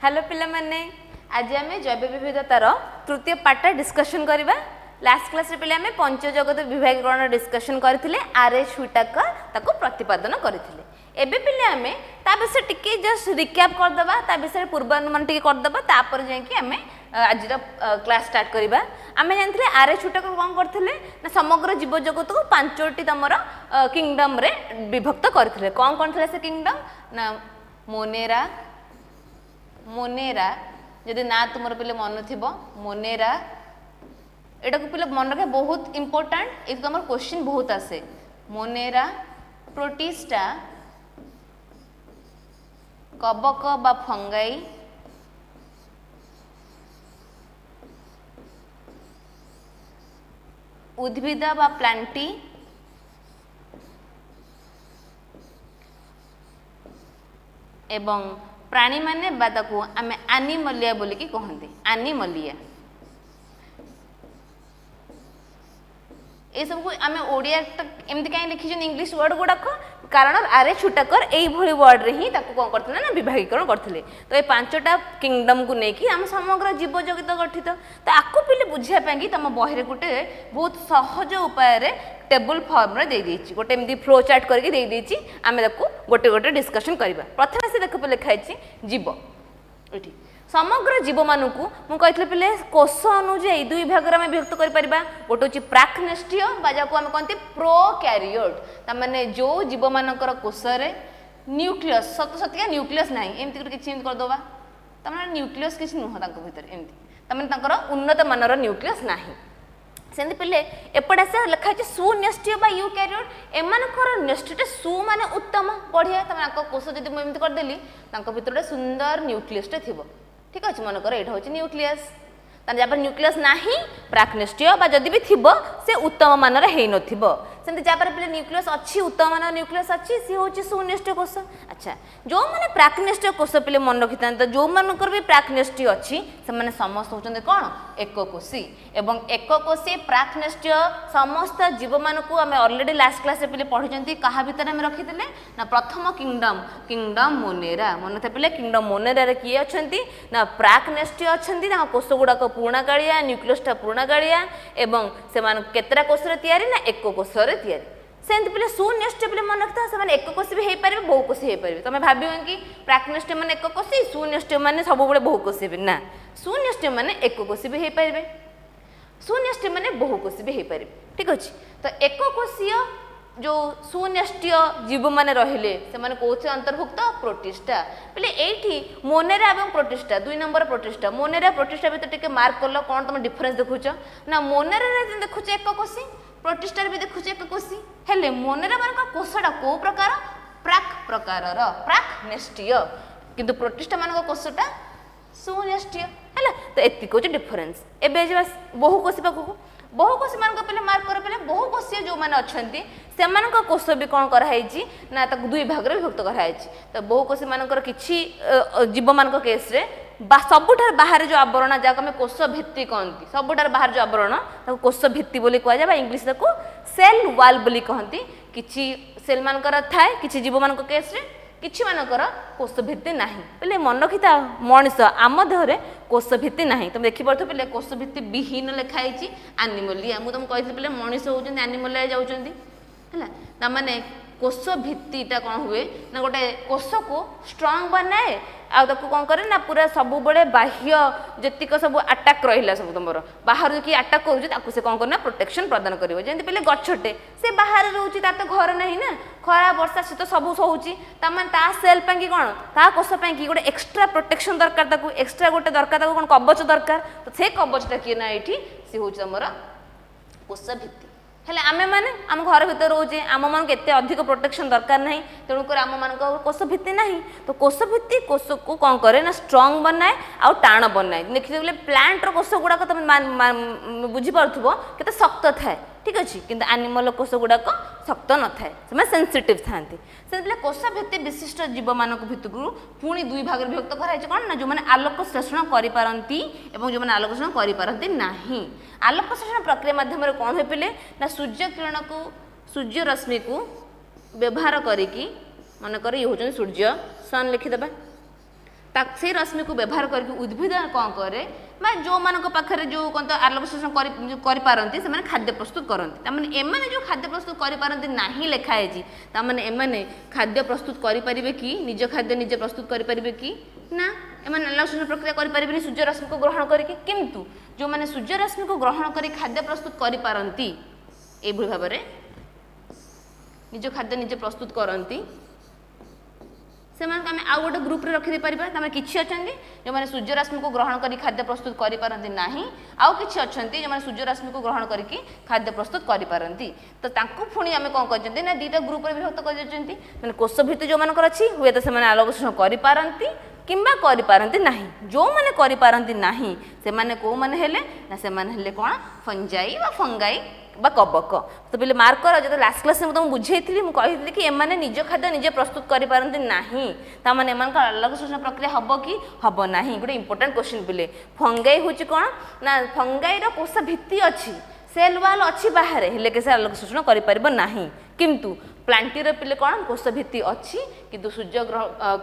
Hello पिला माने आज आम जैव विविधतार तृतीय पार्ट डिस्कशन करवा। लास्ट क्लास पिले आम पंचजगत विभागीकरण डिस्कशन करथिले आरएच हुटाकर ताको प्रतिपादन करथिले। एबे पिले आम ता विषय टिके जस्ट रिकैप कर दबा, ता विषय पूर्वानुमान टिके कर दबा, तापर जाके आम आज क्लास स्टार्ट करवा। आम जानथिले आरएच हुटाकर कोन करथिले ना समग्र जीव जगत को पांचटी तमर किंगडम रे विभक्त करथिले। कोन थिले से किंगडम ना मोनेरा मोनेरा जदि ना तुमर पे मन थी मोनेरा एटा को पे मन रखे बहुत इंपोर्टेंट। एक तुम क्वेश्चन बहुत आसे मोनेरा प्रोटिस्टा कबक बा फंगाई उद्भिदा बा प्लांटी एवं प्राणी माने बादाको आमे एनिमलिया बोली की कहते। एनिमलिया ये सब को आमे ओडिया एमती कहीं लिखी इंग्लिश वर्ड गुड़ाक कारण आरएच हुटाकर यही वर्ड रे ही ताको कौन करथिले ना विभागीकरण करथिले। तो ये पांचटा किंगडम को लेकिन आम समग्र जीव जगत गठित। तो आपको पहले बुझिया पाई तुम बही गोटे बहुत सहज उपाय रे टेबल फॉर्म रे दे देछि, गोटे एमती फ्लो चार्ट करके दे देछि। आमे ताको गोटे गोटे डिस्कशन करबा। प्रथम से देख पे लिखा है जीव। एठी समग्र जीव मानक मु कहते पे कोष अनुजाई दुई भाग में विभक्त कर। गोटे हूँ प्राक्नेस्टीय बाजाको आम कहते प्रोकैरियोट, तमाने जो जीव मानकर कोष न्यूक्लियस सत सतिका न्यूक्लियस ना एमती किसी करदे तमाने न्यूक्लियस किसी नुह भर एमती तमाने उन्नत मानर न्यूक्लियस ना। सेमती पे एपटे से लिखाई सुन्यष्टीय बा यूकैरियोट एमानकर न्यष्टिटे सु माने उत्तम बढ़िया तमाने कोष जब मुझे करदेली भर सुंदर न्यूक्लियसटे थी। ठीक अच्छे मनकर यहाँ हूँ न्यूक्लियस जहाँ न्यूक्लियस ना प्राक्नेस्टीय जदि भी थी से उत्तम मानर हो नमती जहाँ पे न्यूक्लियस अच्छी उत्तम मान न्यूक्लियस अच्छी सी हूँ सुनिष्टीय कोष। अच्छा जो मैंने प्राक्नेस्टीय कोष पे मन रखी था जो मानकर भी प्राक्नेस्टीय अच्छी से समस्त होती कौन एककोशी एवं एककोशी प्राक्नेस्टीय समस्त जीव मानक आम अलरेडी लास्ट क्लास पे पढ़ी क्या भितर आम रखी ना प्रथम किंगडम किंगडम मोनेरा मन था पे किंगडम मोनेरा किए अच्छा ना प्राक्नेस्टीय अच्छा कोष गुड़ाक पुराणा कालिया न्यूक्लियसटा पुराणा कालिया एवं से केतरा कोष ना एक कोष सेमती पे सुन्यष्ट पे मन रखता है एक कोशी भी हो पारे बहुकोशी हो पारे। तुम भाव कि प्राक्नेस्ट मैंने एक कोशी सुन्यष्ट मैंने सब बहुकोशी हे ना सुन्यष्ट मैंने एक कोशी भी हो पारे सुन्यष्ट मैंने बहुकोशी भी हो पारे। ठीक अच्छे तो एक कोशीय जो सुन्यष्टीय जीव मैंने रहिले से कौन अंतर्भुक्त प्रोटिस्टा पे ये मोनेरा और प्रोटिस्टा दुई नंबर प्रोटिस्टा मोनेरा प्रोटिस्टा भर टे मार्क कल कौन तुम डिफरेन्स देखुच ना मोनेरा देखुच एक कोशी प्रोटिस्टा भी देखुच एक कोशी हेले मोनेरा मान कोषटा कौ प्रकार प्राक प्रकार प्राक्नेस्टीय किंतु प्रोटिस्टा मान कोषटा सुन्यष्टीय है। तो ये हूँ डिफरेन्स। एवं बहुकोशी पाखक बहुकोशी मान पे मार्क कर पे बहुकोशीय जो मैंने अच्छा से कोष भी कौन कराई ना दुई भाग में विभक्त कराई। तो बहुकोशी मानकर किसी जीव मान केस सबुठार बाहर जो आवरण जहाँ आम कोष भित्ति कहती सबुठार बाहर जो आवरण कोष भित्ति बोली कह जाए इंग्लिश सेल वाल बोली कहती। किसी सेल मानकर थाए किसी जीव मान केस किछि मानकर कोष भित्ति ना पे मन रखी था मनीष आम देहरे कोष भित्ति ना तुम देखिपे पे कोष भित्ति विहीन लिखाई एनिमलिया मुझे तुम कही पे मनीष होती एनिमलिया जाऊँच मैंने कोष भित्तिटा कौन हुए ना गोटे कोष को स्ट्रंग बनाए आ कौन करे ना पूरा सब बड़े बाह्य जीक सब आटाक रहा सब तुम बाहर जो कि आटाक करूँ से कौन करना प्रोटेक्शन प्रदान करेंगे। जमी पे गछटे से बाहर रोचे तार तो घर ना ना खरा वर्षा शीत सब सोची ता सेल कि कौन ता कोष कि गोटे एक्सट्रा प्रोटेक्शन दरकार एक्सट्रा गोटे दरकार कौन कवच दरकार। तो से कवचटा किए ना ये सी हूँ तुम कोष भित्ति हेले आमे माने आम घर भीतर रोचे आम मान के अधिक प्रोटेक्शन दरकार ना तेणुक आम मान कोष भित्ति ना। तो कोष भित्ति कोष को कौन करे ना स्ट्रंग बनाए आ टाण बनाए। देखिए प्लांट कोष गुड़ाक तुम बुझीपु के शक्त थाए ठीक अच्छे किंतु एनिमल कोष गुड़ाक शक्त न थाए से सेंसिटिव था से कोष भित्ति विशिष्ट जीव मान भितर पुणी दुई भाग विभक्त कराई कौन ना जो मैंने आलोक श्लेषण करपारती और जो मैंने आलोक श्लेषण करपारती ना। आलोक श्लेषण प्रक्रिया माध्यम कौन हो पे ना सूर्य किरण को सूर्य रश्मि को व्यवहार करी मनकर ये हूँ सूर्य सन लिखिदे से रश्मि को व्यवहार करके उद्भिद कौन करे जो मान पाखे जो कौन तो आलोक शोषण करपारती से खाद्य प्रस्तुत करती एमाने जो खाद्य प्रस्तुत करपारती नहीं लिखाई एमाने खाद्य प्रस्तुत करें कि निज खाद्य निजे प्रस्तुत करें कि ना एमाने आलोक शोषण प्रक्रिया करें सूर्य रश्मि को ग्रहण करके किंतु जो मैंने सूर्य रश्मि को ग्रहण कर खाद्य प्रस्तुत करपारती ये भाव में निज खाद्य निजे प्रस्तुत करती से आम आउ गोटे ग्रुप रे रखी पार किसी अच्छा जो मैंने सूर्य रश्मि को ग्रहण कर खाद्य प्रस्तुत करपारती नहीं आउ कि अच्छा जो मैंने सूर्य रश्मि को ग्रहण करके खाद्य प्रस्तुत करपारती तो पुणी आम कौन कर ना दुईटा ग्रुप रे विभक्त कर कोष भित्ति जो मान अच्छी हुए तो से आलोक शोषण करपारती किंबा करपारती नहीं जो मैंने करपारती नहीं से माने को माने हेले ना से माने हेले कौन फंजाई व फंगाई बा कबक तो पहले मार्क कर जो लास्ट क्लास में तुमको बुझेइथिली मु कहिथिली कि एमाने निज खाद्य निजे प्रस्तुत करपारती नहीं ता माने एमान का आलोक शोषण प्रक्रिया हबो कि हबो नहीं गोटे इंपोर्टेंट क्वेश्चन पहले फंगाई होची कोन ना फंगाई रो कोष भित्ति अछि सेल वाल अछि बाहर हेले के से आलोक शोषण करि परिबो नहीं किंतु प्लांटी रे पहले कोन कोष भित्ति अछि किंतु सूर्य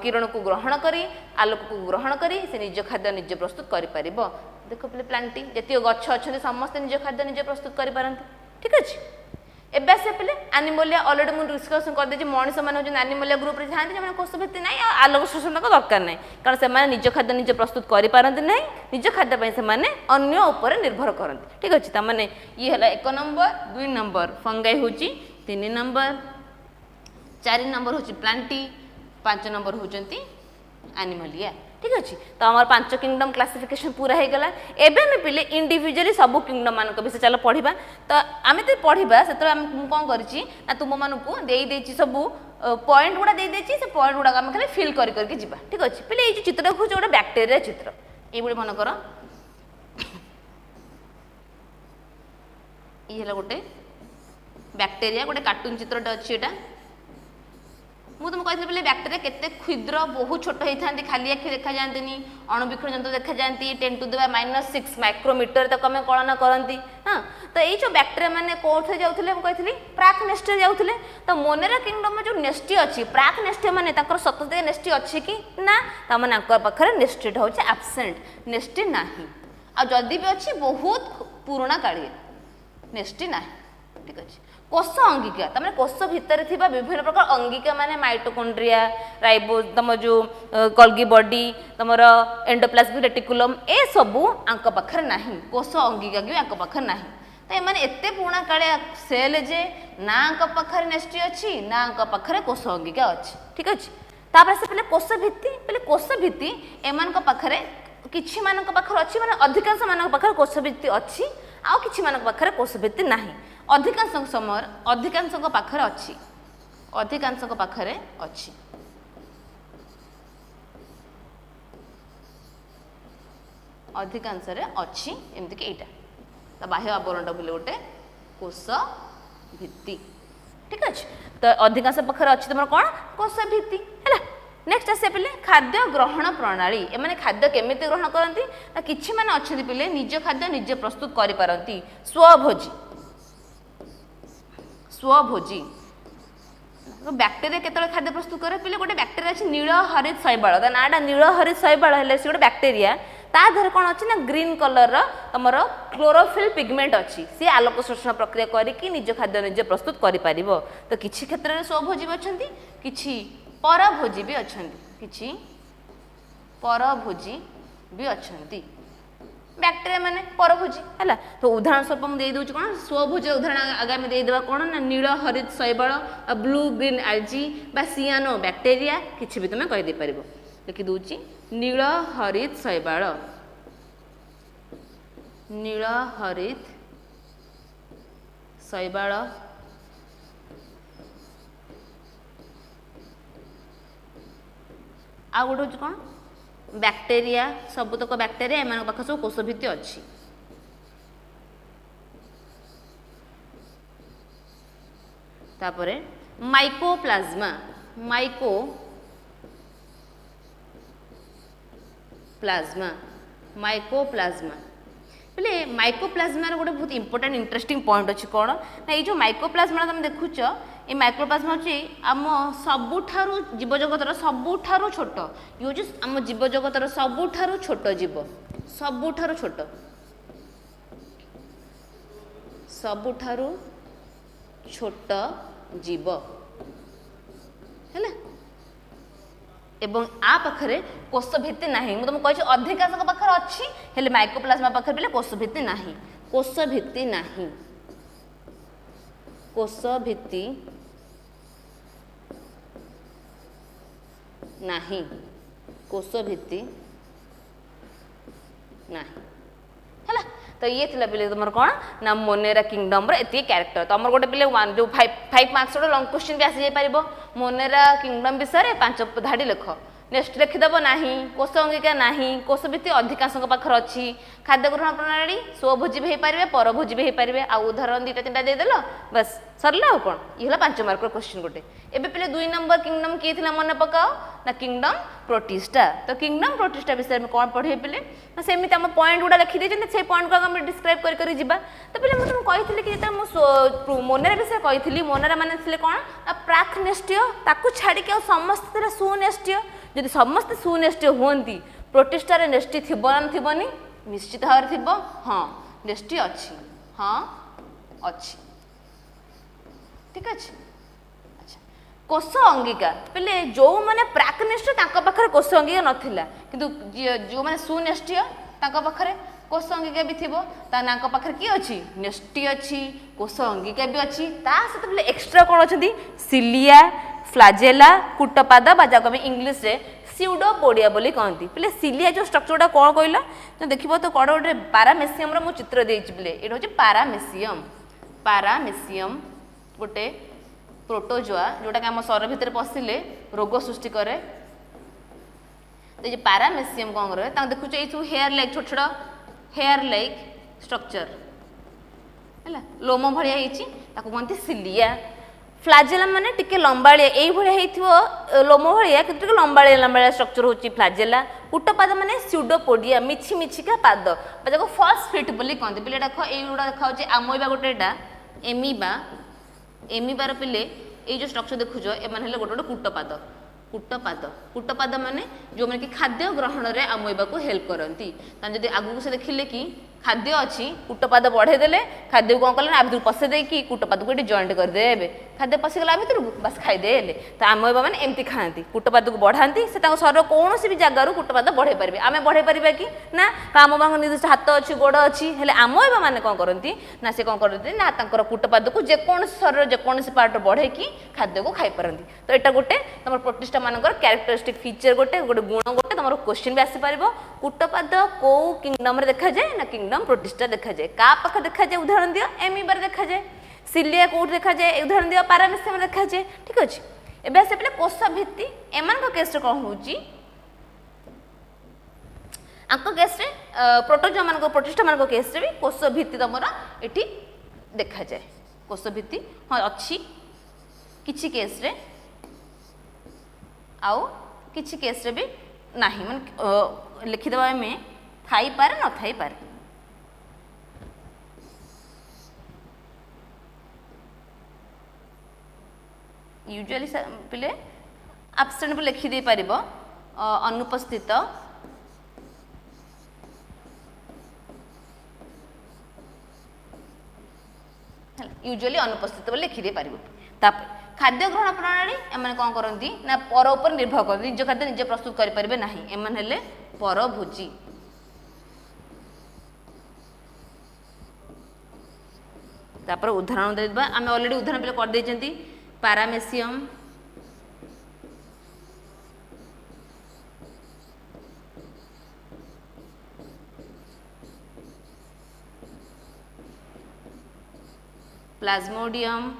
किरण को ग्रहण करी आलोक को ग्रहण करी से निज खाद्य निजे प्रस्तुत करि परिबो देखो पहले प्लांटी जतियो गच्छ अछन समस्त निज खाद्य निजे प्रस्तुत करि पारंती ठीक अच्छे एबे से पहले एनिमलिया ऑलरेडी मुझे डिस्कसन कर दे मनीष मैंने जो एनिमलिया ग्रुप रे जाते जो कोष भित्ति ना आलोक शोषण का दरकार नहीं कारण से निज खाद्य निजे प्रस्तुत करपारती नहीं निज खाद्य से अन्य उपर निर्भर करती ठीक अच्छे तमाने ये है 1 नंबर 2 नंबर फंगाई हूँ 3 नंबर 4 नंबर हूँ प्लांटी 5 नंबर होती एनिमलिया ठीक अच्छे तो आम 5 किंगडम क्लासिफिकेशन पूरा हो गला एबे में पिले इंडिविजुअली सब किंगडम मान विषय चलो पढ़ा तो आम तो पढ़ा से कौन कर तुम मानक देदेची सब पॉइंट गुड़ा देदेची से पॉइंट गुड़ा आम खाली फिल करके जीवा ठीक अच्छे पहले ये चित्र देखो गोटे बैक्टेरिया चित्र ये मन कर ये गोटे बैक्टेरिया गोटे कार्टून चित्रटा अच्छी एटा मुझे तुमको कहते पहले बैक्टेरिया केते क्षुद्र बहुत छोट होता खाली आखि देखा जाती अणुबीक्षण जंतु देखा जाती 10⁻⁶ माइक्रोमीटर तक आम कलना करती हाँ तो ये जो बैक्टेरिया मैंने कौन जाऊे मुझे प्राक नेस्टे जाऊे तो मोनेरा किंगडम जो नेस्टी अच्छी प्राक नेस्टे मैंने सतत नेस्टी अच्छी कि ना तमाने पाखे नेस्टेड हूँ एब्सेंट नेस्टी ना आदि भी अच्छी बहुत पुराणा काली नेस्टी ना ठीक अच्छे कोष अंगिका तमें कोष भितर थिबा विभिन्न प्रकार अंगिका माने माइटोकॉन्ड्रिया राइबो तम जो कल्गी बॉडी तमर एंडोप्लाज्मिक रेटिकुलम ए सबू आंक पाखर नाही कोष अंगिका भी आंक पाखर नाही तो एमाने एते पुराणा काले सेल जे ना आंक पाखर नेस्टी अछि ना आंक पाखर कोष अंगिका अछि ठीक अछि तापर से पहले कोष भित्ति एमान को पाखरे किछि मानक पाखर अछि माने अधिकांश मानक पाखर कोष भित्ति अछि आ किछि मानक पाखरे कोष भित्ति नाही अधिकांश समय अधिकांश पाखरे अच्छी अधिकांश पाखरे अच्छी अधिकांश अच्छी एमती कि यहाँ तो बाह्य आवरण बोले गोटे कोष भित्ति ठीक अच्छे तो अधिकांश पाखरे अच्छी तुम कौन कोष भित्ति है नेक्स्ट आसे पे खाद्य ग्रहण प्रणाली एमाने खाद्य केमिति ग्रहण करती ना किछि माने अच्छे पे निज खाद्य निजे प्रस्तुत करिपारती स्वभोजी बैक्टेरिया केतले खाद्य प्रस्तुत करे पहले गोटे बैक्टेरिया अच्छी नील हरित शैवाल ता नाटा नील हरित शैवाल है गोटे बैक्टेरिया ता देहरे कौन अच्छी ना ग्रीन कलर तुमर क्लोरोफिल पिगमेंट अच्छी सी आलोक शोषण प्रक्रिया करके निज खाद्य निजे प्रस्तुत करि तो किछि क्षेत्र में स्वभोजी भी अच्छा किछि परभोजी भी अच्छा किछि परभोजी भी अच्छा बैक्टेरिया माने परभोजी है तो उदाहरण स्वरूप मुझे देदे कौन स्वभोज उदाहरण आगामी देदेवा कौन ना नील हरित शैवाल ब्लू ग्रीन आलजी बा सियानो बैक्टेरिया किसी भी तुम्हें कहीदे पार लिखिदे नील हरित शैवाल नील हरित शैवाल आ गोटे हूँ कौन बैक्टेरिया सबुतक बैक्टेरिया एम पाख सब कोष भित्ति अच्छी तापरे माइकोप्लाज्मा माइकोप्लाज्मा गोटे बहुत इंपोर्टेंट इंटरेस्टिंग पॉइंट अच्छी कौन ना ये जो माइकोप्लाज्मा तुम देखुच ये माइक्रोप्लाज्म होची आम सबुठारु जीवजगतर सबुठारु छोट ये होची आम जीवजगतर सबुठारु छोट जीव सबुठारु छोट सबुठारु छोट जीव है एवं आ पाखरे कोष भित्ति नाही मु तुमको कहि अधिकांश पाखरे अछि हेले माइक्रोप्लाज्मा पाखरे बेले कोष भित्ति नाही कोष भित्ति नाही कोष भित्ति नाही कोष भित्ति नाही हैला तो ये थिला बेले तुमर कोन ना मोनेरा किंगडम रे एती कैरेक्टर तमर गोटे बेले 1 जो 5 मार्क्स रो लॉन्ग क्वेश्चन भी आसी जाय परिबो मोनेरा किंगडम विषय रे 5 धाडी लिख नेक्स्ट लिखिदेव नाही कोष अंगिका नाही कोष भित्ति अधिकांश पाखर अच्छी खाद्य ग्रहण प्रणाली स्वभोजी भी पारे परभोजी भी पारे आ उदाहरण 2 3 देदेल बस सरला आ कौन ये 5 मार्क क्वेश्चन गोटे एबे पहले 2 नंबर किंगडम किए थिला मन पकाओ ना किंगडम प्रोटिस्टा तो किंगडम प्रोटिस्टा विषय में कौन पढ़े पहले ना सेमिति हम पॉइंट गुडा लिखि देछन से पॉइंट को हम डिस्क्राइब कर जिबा तो पहले मैं तुमको कहिथिले कि जेता मो मोनेरा विषय कहिथिली मोनेरा माने थिले कोन प्राक नेस्टिय ताकू छाडी के समस्त तेरा सुनेस्टिय यदि समस्त सुनेस्टिय होंती प्रोटिस्टा रे नेस्टी थिबो ना थिबोनी निश्चित भाव थिबो हां नेस्टी अछि हां अछि ठीक अछि अच्छा कोष अंगिका पहले जो माने प्राकनिष्ठ ताका पाखरे कोष अंगिका नथिला किंतु जो माने सुनेष्टिय ताका पाखरे कोष अंगिका भी थिबो ता नाका पाखरे की अछि नेष्टि अछि कोष अंगिका भी अछि ता सते पहले एक्स्ट्रा कोन अछंती सिलिया फ्लाजेला कुटपाद बा जाको में इंग्लिश रे स्यूडोपोडिया बोली कहती पहले सिलिया जो स्ट्रक्चरटा कौन कहला तो देखिबो तो कड़ गोटे पारामेसियम रो मु चित्र देछि पहले एटा होछि पारामेसियम गोटे प्रोटोजोआ जोटा कि हम शरीर भितर पसिले रोग सृष्टि करे तो ये पारामेसियम कौन करे ता देखु छ ए हेयर लाइक छोट छोट हेयर लाइक स्ट्रक्चर हैला लोम भलिया हिची ताको कहती सिलिया फ्लाजेला माने टिके लंबाळिया एई भलिया हेथिवो लोम भलिया कि टिके लंबाळिया स्ट्रक्चर होची फ्लाजेला कुटपाद माने स्यूडोपोडिया मिछि मिछि का पाद बजाको फर्स्ट फीट बोली कहते पहिले देखो एई गुडा देखाउ जे आमोइबा गोटेटा एमीबार पिले ये जो स्ट्रक्चर देखुछ ए माने हेले गोटे कुटपाद माने जो माने कि खाद्य ग्रहण रे आमोइबा को हेल्प करंती ता जदी आगु से देखिले कि खाद्य अच्छी कुटपाद बढ़े देले खाद्य को कले ना भितर पसे दे कि कुटपाद को जॉइंट कर देबे खाद्य पसे गला भितर बस खाई देले तो आमोइबा माने एमती खाती कुटपाद को बढ़ाती से शरीर कौन भी जगार कुटपाद बढ़े पारे आम बढ़े पारा कि ना आमोबा निर्दिष्ट हाथ अच्छी गोड़ अच्छी हेले आमोइबा माने कौन करती ना से कौन करती ना तांकर कुटपाद को जेकोसी शरीर जेकोसी पार्ट बढ़े कि खाद्य को खाई पारती तो यहाँ गोटे तुम प्रोटिस्टा मानकर कैरेक्टरिस्टिक फीचर गोटे गोटे गुण गोटे तुम क्वेश्चन भी आसी पार कुटपाद कौ किंगडम देखा जाए ना किंगडम प्रोटिस्टा देखा जाए का पाख देखा जाए उदाहरण दियो एमीबार देखा जाए सिलिया कोड देखा जाए उदाहरण दियो पारामेसियम देखा जाए ठीक अछि एबे से पहले कोष भित्ति एमान को केस रे कोन होउची आंको केस रे प्रोटोजोआ मान को प्रोटिस्टा मान को केस रे भी कोष भित्ति तमरा एठी देखा जाए कोष भित्ति हां अछि किछि केस रे आउ किछि केस रे भी नाही माने लिखि देबा में थाई पारे न थाई पारे यूजुअली पिले एब्सेंट भी लिखि दे पारिबो अनुपस्थित यूजुअली अनुपस्थित बोले लिखि दे पारिबो तापर खाद्य ग्रहण प्रणाली एमाने कोन करंती ना पर ऊपर निर्भर कर निज खाद्य निजे प्रस्तुत करि परिबे नाही एमान हेले परभोजी तापर उदाहरण देबा आमे ऑलरेडी उदाहरण पे कर देचंती पारामेसियम प्लाज्मोडियम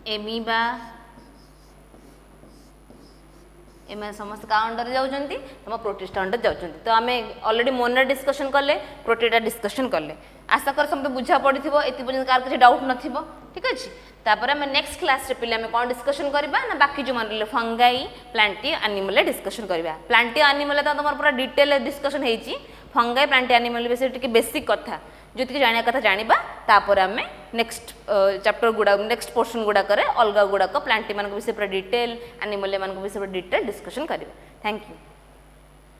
एमीबा एम समस्त का अंडर जाउछंती हम प्रोटिस्टा अंडर जाउछंती तो आमे ऑलरेडी मोनर डिस्कशन करले प्रोटिस्टा डिस्कशन करले आशा कर समझे बुझा पड़ी थी ये पर्यटन कार किसी डाउट नथिबो ठीक अच्छे तापर आम नेक्स्ट क्लास पे आम कौन डिस्कसन करवा ना बाकी जो मान फंगाई प्लांटी एनिमल डिस्कसन करवा प्लांटी एनिमल तो तुम पूरा डिटेल डिस्कसन होती फंगाई प्लांटी एनिमल विषय टी बेसिक कथा जो जाना कथा जाना तापर आम नेक्स्ट चैप्टर गुड़ा नेक्स्ट पोर्शन गुड़ाक अलग गुड़ाक प्लांटी मान विषय पूरा डिटेल एनिमल मान विषय डिटेल डिस्कसन करेंगे थैंक यू।